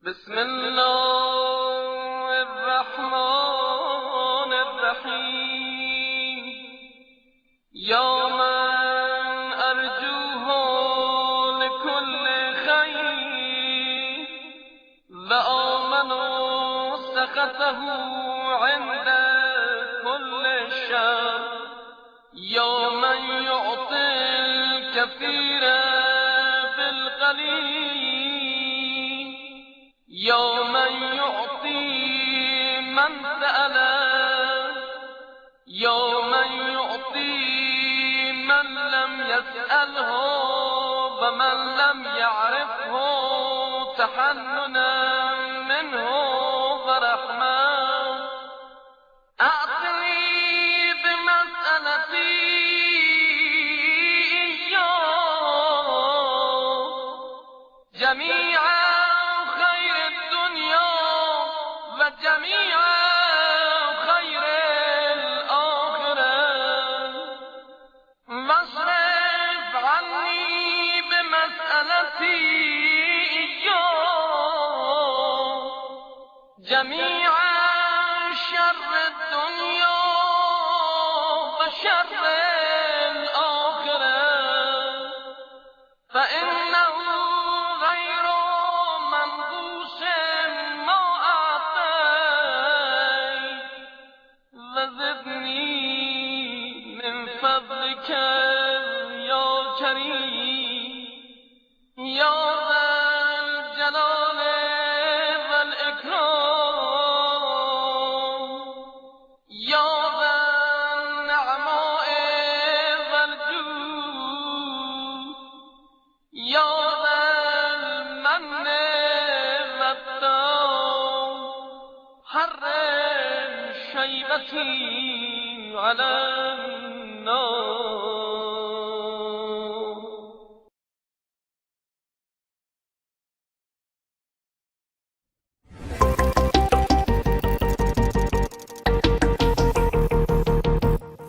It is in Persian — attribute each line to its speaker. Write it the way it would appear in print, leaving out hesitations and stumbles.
Speaker 1: بسم الله الرحمن الرحیم. یا من ارجوه لكل خیر و آمن سخطه عند كل شر. یا من یعطی الكثیر بالقلیل. یا من یعطی من سأله. یا من یعطی من لم یسأله و من لم یعرفه تحننا منه و رحمه. اعطنی بمسألتی جميع خير الدنيا وجميع خير الآخرة واصرف عني بمسألتي جميع شر الدنيا وشر الآخرة فإنه فضلك يا كريم يا ذا الجلال والإكرام يا ذا النعماء والجود يا ذا المن والتوب. حرم شيبتي على النار